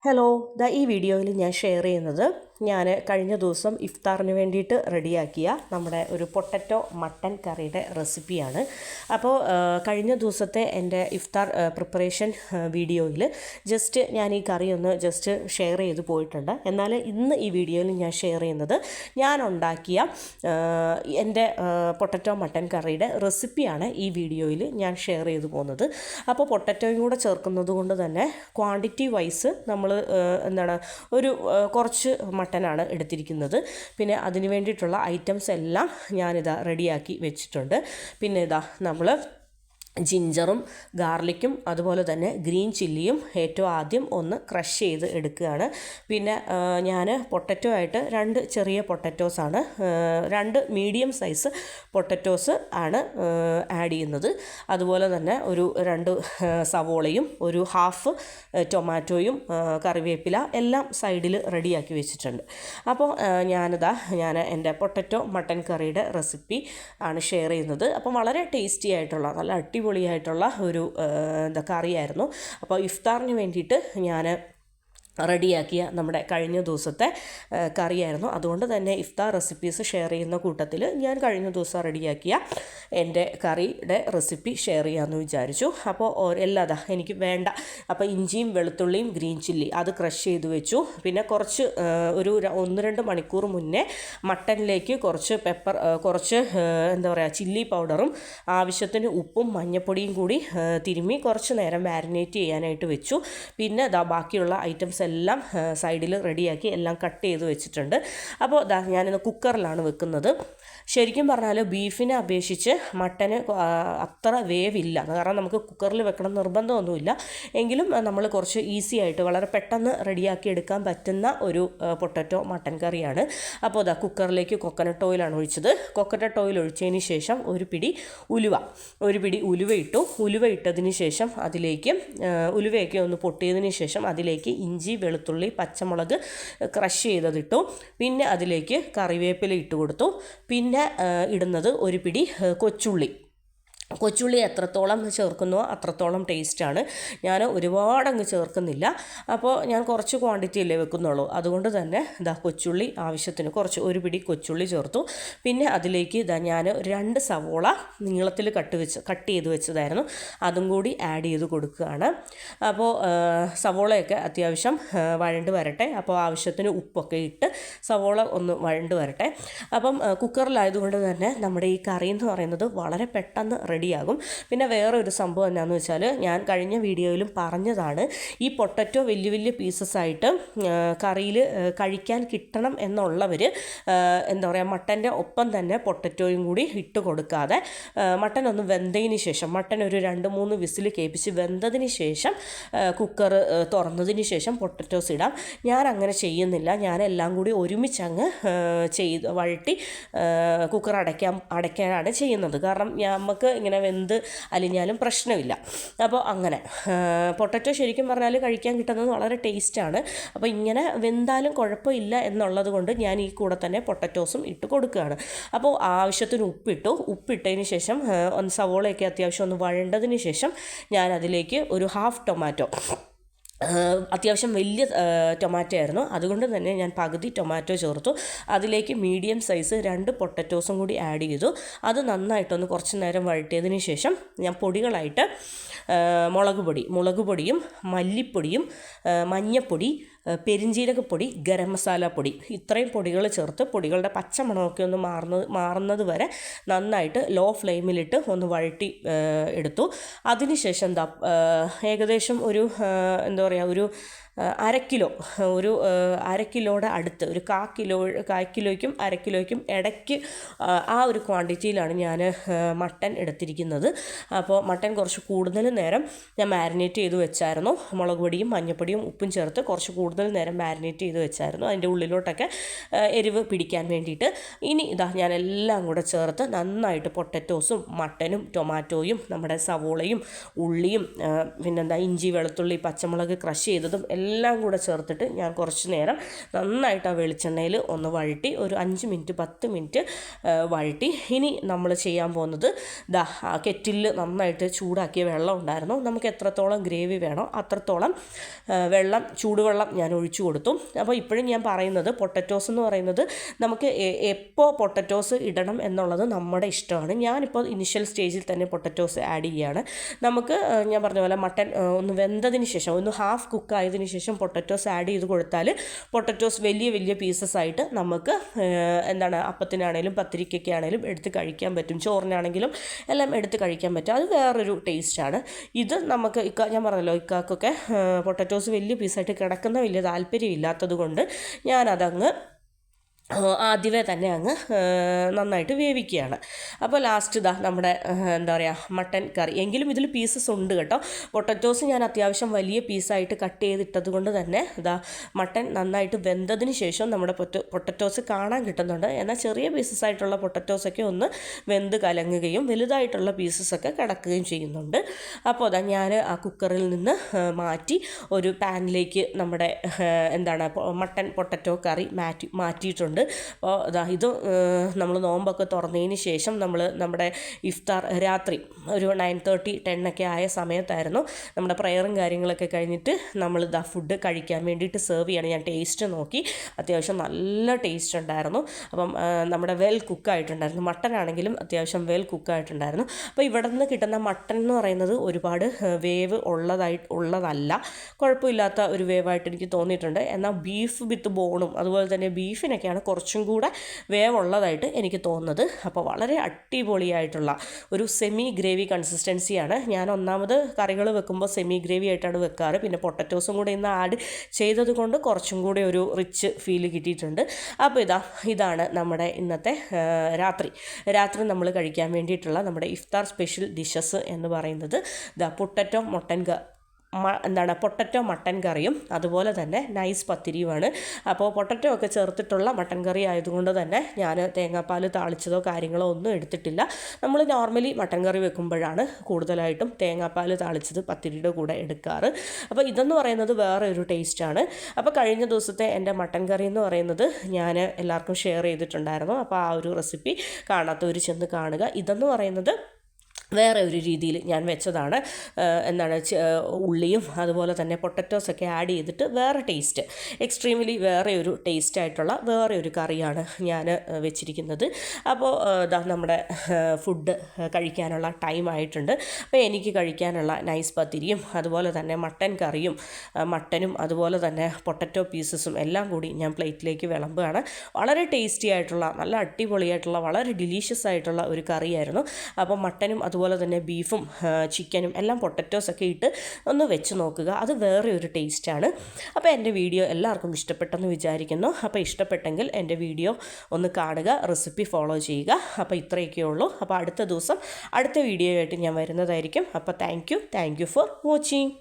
Hello, ഈ വീഡിയോയിൽ ഞാൻ ഷെയർ ചെയ്യുന്നത് ഞാൻ കഴിഞ്ഞ ദിവസം ഇഫ്താറിന് വേണ്ടിയിട്ട് റെഡിയാക്കിയ നമ്മുടെ ഒരു പൊട്ടറ്റോ മട്ടൻ കറിയുടെ റെസിപ്പിയാണ്. അപ്പോൾ കഴിഞ്ഞ ദിവസത്തെ എൻ്റെ ഇഫ്താർ പ്രിപ്പറേഷൻ വീഡിയോയിൽ ജസ്റ്റ് ഞാൻ ഈ കറി ഒന്ന് ജസ്റ്റ് ഷെയർ ചെയ്ത് പോയിട്ടുണ്ട്. എന്നാൽ ഇന്ന് ഈ വീഡിയോയിൽ ഞാൻ ഷെയർ ചെയ്യുന്നത് ഞാൻ ഉണ്ടാക്കിയ എൻ്റെ പൊട്ടറ്റോ മട്ടൻ കറിയുടെ റെസിപ്പിയാണ് ഈ വീഡിയോയിൽ ഞാൻ ഷെയർ ചെയ്ത് പോകുന്നത്. അപ്പോൾ പൊട്ടറ്റോയും കൂടെ ചേർക്കുന്നത് കൊണ്ട് തന്നെ ക്വാണ്ടിറ്റി വൈസ് നമ്മൾ ഒരു കുറച്ച് മട്ടനാണ് എടുത്തിരിക്കുന്നത്. പിന്നെ അതിന് വേണ്ടിയിട്ടുള്ള ഐറ്റംസ് എല്ലാം ഞാനിതാ റെഡിയാക്കി വെച്ചിട്ടുണ്ട്. പിന്നെ നമ്മൾ ജിഞ്ചറും ഗാർലിക്കും അതുപോലെ തന്നെ ഗ്രീൻ ചില്ലിയും ഏറ്റവും ആദ്യം ഒന്ന് ക്രഷ് ചെയ്ത് എടുക്കുകയാണ്. പിന്നെ ഞാൻ പൊട്ടറ്റോ ആയിട്ട് 2 ചെറിയ പൊട്ടറ്റോസാണ്, 2 മീഡിയം സൈസ് പൊട്ടറ്റോസ് ആണ് ആഡ് ചെയ്യുന്നത്. അതുപോലെ തന്നെ ഒരു 2 സവോളയും ഒരു ഹാഫ് ടൊമാറ്റോയും കറിവേപ്പില എല്ലാം സൈഡിൽ റെഡിയാക്കി വെച്ചിട്ടുണ്ട്. അപ്പോൾ ഞാൻ എൻ്റെ പൊട്ടറ്റോ മട്ടൻ കറിയുടെ റെസിപ്പി ആണ് ഷെയർ ചെയ്യുന്നത്. അപ്പോൾ വളരെ ടേസ്റ്റി ആയിട്ടുള്ള നല്ല അടിപൊളിയായിട്ടുള്ള ഒരു കറിയായിരുന്നു. അപ്പോൾ ഇഫ്താറിന് വേണ്ടിയിട്ട് ഞാൻ റെഡിയാക്കിയ നമ്മുടെ കഴിഞ്ഞ ദിവസത്തെ കറിയായിരുന്നു. അതുകൊണ്ട് തന്നെ ഇഫ്താർ റെസിപ്പീസ് ഷെയർ ചെയ്യുന്ന കൂട്ടത്തിൽ ഞാൻ കഴിഞ്ഞ ദിവസം റെഡിയാക്കിയ എൻ്റെ കറിയുടെ റെസിപ്പി ഷെയർ ചെയ്യാമെന്ന് വിചാരിച്ചു. അപ്പോൾ എനിക്ക് വേണ്ട. അപ്പോൾ ഇഞ്ചിയും വെളുത്തുള്ളിയും ഗ്രീൻ ചില്ലി അത് ക്രഷ് ചെയ്ത് വെച്ചു. പിന്നെ കുറച്ച് ഒരു 1-2 മണിക്കൂർ മുന്നേ മട്ടനിലേക്ക് കുറച്ച് ചില്ലി പൗഡറും ആവശ്യത്തിന് ഉപ്പും മഞ്ഞൾപ്പൊടിയും കൂടി തിരുമ്മി കുറച്ച് നേരം മാരിനേറ്റ് ചെയ്യാനായിട്ട് വെച്ചു. പിന്നെ ബാക്കിയുള്ള ഐറ്റംസ് എല്ലാം സൈഡിൽ റെഡിയാക്കി എല്ലാം കട്ട് ചെയ്ത് വെച്ചിട്ടുണ്ട്. അപ്പോൾ ഞാനിന്ന് കുക്കറിലാണ് വെക്കുന്നത്. ശരിക്കും പറഞ്ഞാൽ ബീഫിനെ അപേക്ഷിച്ച് മട്ടന് അത്ര വേവില്ല. കാരണം നമുക്ക് കുക്കറിൽ വെക്കണം നിർബന്ധമൊന്നുമില്ല. എങ്കിലും നമ്മൾ കുറച്ച് ഈസി ആയിട്ട് വളരെ പെട്ടെന്ന് റെഡിയാക്കി എടുക്കാൻ പറ്റുന്ന ഒരു പൊട്ടറ്റോ മട്ടൻ കറിയാണ്. അപ്പോൾ കുക്കറിലേക്ക് കൊക്കനട്ട് ഓയിലാണ് ഒഴിച്ചത്. കൊക്കനട്ട് ഓയിൽ ഒഴിച്ചതിന് ശേഷം ഒരു പിടി ഉലുവ ഇട്ടു. ഉലുവ ഇട്ടതിന് ശേഷം അതിലേക്ക് ഉലുവയൊക്കെ ഒന്ന് പൊട്ടിയതിന് ശേഷം അതിലേക്ക് ഇഞ്ചി വെളുത്തുള്ളി പച്ചമുളക് ക്രഷ് ചെയ്തതിട്ടു. പിന്നെ അതിലേക്ക് കറിവേപ്പില ഇട്ട് കൊടുത്തു. പിന്നെ ഇടുന്നത് ഒരു പിടി കൊച്ചുള്ളി എത്രത്തോളം ചേർക്കുന്നോ അത്രത്തോളം ടേസ്റ്റാണ്. ഞാൻ ഒരുപാടങ്ങ് ചേർക്കുന്നില്ല. അപ്പോൾ ഞാൻ കുറച്ച് ക്വാണ്ടിറ്റിയല്ലേ വെക്കുന്നുള്ളൂ. അതുകൊണ്ട് തന്നെ കൊച്ചുള്ളി ആവശ്യത്തിന് ഒരു പിടി കൊച്ചുള്ളി ചേർത്തു. പിന്നെ അതിലേക്ക് ഞാൻ 2 സവോള നീളത്തിൽ കട്ട് ചെയ്ത് വെച്ചതായിരുന്നു, അതും കൂടി ആഡ് ചെയ്ത് കൊടുക്കുകയാണ്. അപ്പോൾ സവോളയൊക്കെ അത്യാവശ്യം വഴണ്ട് വരട്ടെ. അപ്പോൾ ആവശ്യത്തിന് ഉപ്പൊക്കെ ഇട്ട് സവോള ഒന്ന് വഴണ്ട് വരട്ടെ. അപ്പം കുക്കറിലായതുകൊണ്ട് തന്നെ നമ്മുടെ ഈ കറി എന്ന് പറയുന്നത് വളരെ പെട്ടെന്ന് റെഡിയാകും. പിന്നെ വേറൊരു സംഭവം എന്നാന്ന് വെച്ചാൽ ഞാൻ കഴിഞ്ഞ വീഡിയോയിലും പറഞ്ഞതാണ്, ഈ പൊട്ടറ്റോ വലിയ വലിയ പീസസ് ആയിട്ട് കറിയിൽ കഴിക്കാൻ കിട്ടണം എന്നുള്ളവർ മട്ടൻ്റെ ഒപ്പം തന്നെ പൊട്ടറ്റോയും കൂടി ഇട്ട് കൊടുക്കാതെ മട്ടൻ ഒന്ന് വെന്തതിന് ശേഷം മട്ടൻ ഒരു 2-3 വിസിൽ കേൾപ്പിച്ച് വെന്തതിന് ശേഷം കുക്കർ തുറന്നതിന് ശേഷം പൊട്ടറ്റോസ് ഇടാം. ഞാൻ അങ്ങനെ ചെയ്യുന്നില്ല. ഞാനെല്ലാം കൂടി ഒരുമിച്ചങ്ങ് വഴട്ടി കുക്കർ അടയ്ക്കാനാണ് ചെയ്യുന്നത്. കാരണം നമുക്ക് ഇങ്ങനെ വെന്ത് അലിഞ്ഞാലും പ്രശ്നമില്ല. അപ്പോൾ അങ്ങനെ പൊട്ടറ്റോ ശരിക്കും പറഞ്ഞാൽ കഴിക്കാൻ കിട്ടുന്നത് വളരെ ടേസ്റ്റാണ്. അപ്പോൾ ഇങ്ങനെ വെന്താലും കുഴപ്പമില്ല എന്നുള്ളത് കൊണ്ട് ഞാൻ ഈ കൂടെ തന്നെ പൊട്ടറ്റോസും ഇട്ട് കൊടുക്കുകയാണ്. അപ്പോൾ ആവശ്യത്തിന് ഉപ്പിട്ടതിന് ശേഷം സവോളയൊക്കെ അത്യാവശ്യം ഒന്ന് വഴണ്ടതിന് ശേഷം ഞാൻ അതിലേക്ക് ഒരു ഹാഫ് ടൊമാറ്റോ, അത്യാവശ്യം വലിയ ടൊമാറ്റോ ആയിരുന്നു, അതുകൊണ്ട് തന്നെ ഞാൻ പകുതി ടൊമാറ്റോ ചേർത്തു. അതിലേക്ക് മീഡിയം സൈസ് 2 പൊട്ടറ്റോസും കൂടി ആഡ് ചെയ്തു. അത് നന്നായിട്ടൊന്ന് കുറച്ച് നേരം വഴറ്റിയതിന് ശേഷം ഞാൻ പൊടികളായിട്ട് മുളക് പൊടിയും മല്ലിപ്പൊടിയും മഞ്ഞൾപ്പൊടി പെരിഞ്ജീരകപ്പൊടി ഗരം മസാല പൊടി ഇത്രയും പൊടികൾ ചേർത്ത് പൊടികളുടെ പച്ചമണമൊക്കെ ഒന്ന് മാറുന്നത് വരെ നന്നായിട്ട് ലോ ഫ്ലെയിമിലിട്ട് ഒന്ന് വഴറ്റി എടുത്തു. അതിനുശേഷം ഏകദേശം ഒരു ഒരു അര കിലോയുടെ അടുത്ത് ഒരു 1/4 കിലോയ്ക്കും അര കിലോയ്ക്കും ഇടയ്ക്ക് ആ ഒരു ക്വാണ്ടിറ്റിയിലാണ് ഞാൻ മട്ടൻ എടുത്തിരിക്കുന്നത്. അപ്പോൾ മട്ടൻ കുറച്ച് കൂടുതൽ നേരം ഞാൻ മാരിനേറ്റ് ചെയ്ത് വെച്ചായിരുന്നു. മുളക് പൊടിയും മഞ്ഞൾപ്പൊടിയും ഉപ്പും ചേർത്ത് കുറച്ച് കൂടുതൽ കൂടുതൽ നേരം മാരിനേറ്റ് ചെയ്ത് വെച്ചായിരുന്നു, അതിൻ്റെ ഉള്ളിലോട്ടൊക്കെ എരിവ് പിടിക്കാൻ വേണ്ടിയിട്ട്. ഇനി ഇതാ ഞാൻ എല്ലാം കൂടെ ചേർത്ത് നന്നായിട്ട് പൊട്ടറ്റോസും മട്ടനും ടൊമാറ്റോയും നമ്മുടെ സവോളയും ഉള്ളിയും പിന്നെന്താ ഇഞ്ചി വെളുത്തുള്ളി പച്ചമുളക് ക്രഷ് ചെയ്തതും എല്ലാം കൂടെ ചേർത്തിട്ട് ഞാൻ കുറച്ച് നേരം നന്നായിട്ട് ആ വെളിച്ചെണ്ണയിൽ ഒന്ന് വഴറ്റി ഒരു 5 മിനിറ്റ് 10 മിനിറ്റ് വഴറ്റി. ഇനി നമ്മൾ ചെയ്യാൻ പോകുന്നത് ദാ കെറ്റിലിൽ നന്നായിട്ട് ചൂടാക്കിയ വെള്ളം ഉണ്ടായിരുന്നു. നമുക്ക് എത്രത്തോളം ഗ്രേവി വേണോ അത്രത്തോളം വെള്ളം ചൂടുവെള്ളം ഞാൻ ഒഴിച്ചു കൊടുത്തു. അപ്പോൾ ഇപ്പോഴും ഞാൻ പറയുന്നത് പൊട്ടറ്റോസ് എന്ന് പറയുന്നത് നമുക്ക് എപ്പോൾ പൊട്ടറ്റോസ് ഇടണം എന്നുള്ളത് നമ്മുടെ ഇഷ്ടമാണ്. ഞാനിപ്പോൾ ഇനിഷ്യൽ സ്റ്റേജിൽ തന്നെ പൊട്ടറ്റോസ് ആഡ് ചെയ്യുകയാണ്. നമുക്ക് ഞാൻ പറഞ്ഞ പോലെ മട്ടൻ ഒന്ന് വെന്തതിന് ശേഷം ഒന്ന് ഹാഫ് കുക്ക് ആയതിനു ശേഷം പൊട്ടറ്റോസ് ആഡ് ചെയ്ത് കൊടുത്താൽ പൊട്ടറ്റോസ് വലിയ വലിയ പീസസ് ആയിട്ട് നമുക്ക് എന്താണ് അപ്പത്തിനാണേലും പത്തിരിക്കൊക്കെ ആണെങ്കിലും എടുത്ത് കഴിക്കാൻ പറ്റും, ചോറിനാണെങ്കിലും എല്ലാം എടുത്ത് കഴിക്കാൻ പറ്റും. അത് വേറൊരു ടേസ്റ്റാണ്. ഇത് നമുക്ക് ഞാൻ പറഞ്ഞല്ലോ ഇക്കാക്കൊക്കെ പൊട്ടറ്റോസ് വലിയ പീസായിട്ട് കിടക്കുന്ന വലിയ താല്പര്യമില്ലാത്തത് കൊണ്ട് ഞാനതങ്ങ് ആദ്യമേ തന്നെ അങ്ങ് നന്നായിട്ട് വേവിക്കുകയാണ്. അപ്പോൾ ലാസ്റ്റ് ഇതാ നമ്മുടെ എന്താ പറയുക മട്ടൻ കറി. എങ്കിലും ഇതിൽ പീസസ് ഉണ്ട് കേട്ടോ. പൊട്ടറ്റോസ് ഞാൻ അത്യാവശ്യം വലിയ പീസായിട്ട് കട്ട് ചെയ്തിട്ടത് കൊണ്ട് തന്നെ ഇതാ മട്ടൻ നന്നായിട്ട് വെന്തതിന് ശേഷം നമ്മുടെ പൊട്ടറ്റോസ് കാണാൻ കിട്ടുന്നുണ്ട്. എന്നാൽ ചെറിയ പീസസ് ആയിട്ടുള്ള പൊട്ടറ്റോസൊക്കെ ഒന്ന് വെന്ത് കലങ്ങുകയും വലുതായിട്ടുള്ള പീസസൊക്കെ കിടക്കുകയും ചെയ്യുന്നുണ്ട്. അപ്പോൾ അതാ ഞാൻ ആ കുക്കറിൽ നിന്ന് മാറ്റി ഒരു പാനിലേക്ക് നമ്മുടെ എന്താണ് മട്ടൻ പൊട്ടറ്റോ കറി മാറ്റിയിട്ടുണ്ട്. അപ്പോൾ ഇത് നമ്മൾ നോമ്പൊക്കെ തുറന്നതിന് ശേഷം നമ്മുടെ ഇഫ്താർ രാത്രി ഒരു 9:30 10 ആയ സമയത്തായിരുന്നു നമ്മുടെ പ്രയറും കാര്യങ്ങളൊക്കെ കഴിഞ്ഞിട്ട് നമ്മൾ ഫുഡ് കഴിക്കാൻ വേണ്ടിയിട്ട് സെർവ് ചെയ്യണം. ഞാൻ ടേസ്റ്റ് നോക്കി, അത്യാവശ്യം നല്ല ടേസ്റ്റ് ഉണ്ടായിരുന്നു. അപ്പം നമ്മുടെ വെൽ കുക്കായിട്ടുണ്ടായിരുന്നു. മട്ടൻ ആണെങ്കിലും അത്യാവശ്യം വെൽ കുക്കായിട്ടുണ്ടായിരുന്നു. അപ്പോൾ ഇവിടെ നിന്ന് കിട്ടുന്ന മട്ടൻ എന്ന് പറയുന്നത് ഒരുപാട് വേവ് ഉള്ളതല്ല, കുഴപ്പമില്ലാത്ത ഒരു വേവായിട്ട് എനിക്ക് തോന്നിയിട്ടുണ്ട്. എന്നാൽ ബീഫ് വിത്ത് ബോണും അതുപോലെ തന്നെ ബീഫിനൊക്കെയാണ് കുറച്ചും കൂടെ വേവുള്ളതായിട്ട് എനിക്ക് തോന്നുന്നത്. അപ്പോൾ വളരെ അടിപൊളിയായിട്ടുള്ള ഒരു സെമി ഗ്രേവി കൺസിസ്റ്റൻസിയാണ്. ഞാൻ ഒന്നാമത് കറികൾ വെക്കുമ്പോൾ സെമി ഗ്രേവി ആയിട്ടാണ് വെക്കാറ്. പിന്നെ പൊട്ടറ്റോസും കൂടെ ഇന്ന് ആഡ് ചെയ്തത് കൊണ്ട് കുറച്ചും കൂടെ ഒരു റിച്ച് ഫീൽ കിട്ടിയിട്ടുണ്ട്. അപ്പോൾ ഇതാണ് നമ്മുടെ ഇന്നത്തെ രാത്രി നമ്മൾ കഴിക്കാൻ വേണ്ടിയിട്ടുള്ള നമ്മുടെ ഇഫ്താർ സ്പെഷ്യൽ ഡിഷസ് എന്ന് പറയുന്നത് പൊട്ടറ്റോ പൊട്ടറ്റോ മട്ടൻ കറിയും അതുപോലെ തന്നെ നൈസ് പത്തിരിയുമാണ്. അപ്പോൾ പൊട്ടറ്റോ ഒക്കെ ചേർത്തിട്ടുള്ള മട്ടൻ കറി ആയതുകൊണ്ട് തന്നെ ഞാൻ തേങ്ങാപ്പാൽ താളിച്ചതോ കാര്യങ്ങളോ ഒന്നും എടുത്തിട്ടില്ല. നമ്മൾ നോർമലി മട്ടൻ കറി വെക്കുമ്പോഴാണ് കൂടുതലായിട്ടും തേങ്ങാപ്പാൽ താളിച്ചത് പത്തിരിയുടെ കൂടെ എടുക്കാറ്. അപ്പോൾ ഇതെന്ന് പറയുന്നത് വേറെ ഒരു ടേസ്റ്റാണ്. അപ്പോൾ കഴിഞ്ഞ ദിവസത്തെ എൻ്റെ മട്ടൻ കറി എന്ന് പറയുന്നത് ഞാൻ എല്ലാവർക്കും ഷെയർ ചെയ്തിട്ടുണ്ടായിരുന്നു. അപ്പോൾ ആ ഒരു റെസിപ്പി കാണാത്തവർ ചെന്ന് കാണുക. ഇതെന്ന് പറയുന്നത് വേറെ ഒരു രീതിയിൽ ഞാൻ വെച്ചതാണ്. ഉള്ളിയും അതുപോലെ തന്നെ പൊട്ടറ്റോസൊക്കെ ആഡ് ചെയ്തിട്ട് വേറെ ടേസ്റ്റ്, എക്സ്ട്രീംലി വേറെ ഒരു ടേസ്റ്റായിട്ടുള്ള വേറെ ഒരു കറിയാണ് ഞാൻ വെച്ചിരിക്കുന്നത്. അപ്പോൾ നമ്മുടെ ഫുഡ് കഴിക്കാനുള്ള ടൈം ആയിട്ടുണ്ട്. അപ്പോൾ എനിക്ക് കഴിക്കാനുള്ള നൈസ് പത്തിരിയും അതുപോലെ തന്നെ മട്ടൻ കറിയും മട്ടനും അതുപോലെ തന്നെ പൊട്ടറ്റോ പീസസും എല്ലാം കൂടി ഞാൻ പ്ലേറ്റിലേക്ക് വിളമ്പുകയാണ്. വളരെ ടേസ്റ്റി ആയിട്ടുള്ള നല്ല അടിപൊളിയായിട്ടുള്ള വളരെ ഡിലീഷ്യസ് ആയിട്ടുള്ള ഒരു കറിയായിരുന്നു. അപ്പോൾ മട്ടനും അതുപോലെ തന്നെ ബീഫും ചിക്കനും എല്ലാം പൊട്ടറ്റോസൊക്കെ ഇട്ട് ഒന്ന് വെച്ച് നോക്കുക, അത് വേറെ ഒരു ടേസ്റ്റാണ്. അപ്പോൾ എൻ്റെ വീഡിയോ എല്ലാവർക്കും ഇഷ്ടപ്പെട്ടെന്ന് വിചാരിക്കുന്നു. അപ്പോൾ ഇഷ്ടപ്പെട്ടെങ്കിൽ എൻ്റെ വീഡിയോ ഒന്ന് കാണുക, റെസിപ്പി ഫോളോ ചെയ്യുക. അപ്പോൾ ഇത്രയൊക്കെ ഉള്ളൂ. അപ്പോൾ അടുത്ത ദിവസം അടുത്ത വീഡിയോ ആയിട്ട് ഞാൻ വരുന്നതായിരിക്കും. അപ്പോൾ താങ്ക് യു ഫോർ വാച്ചിങ്.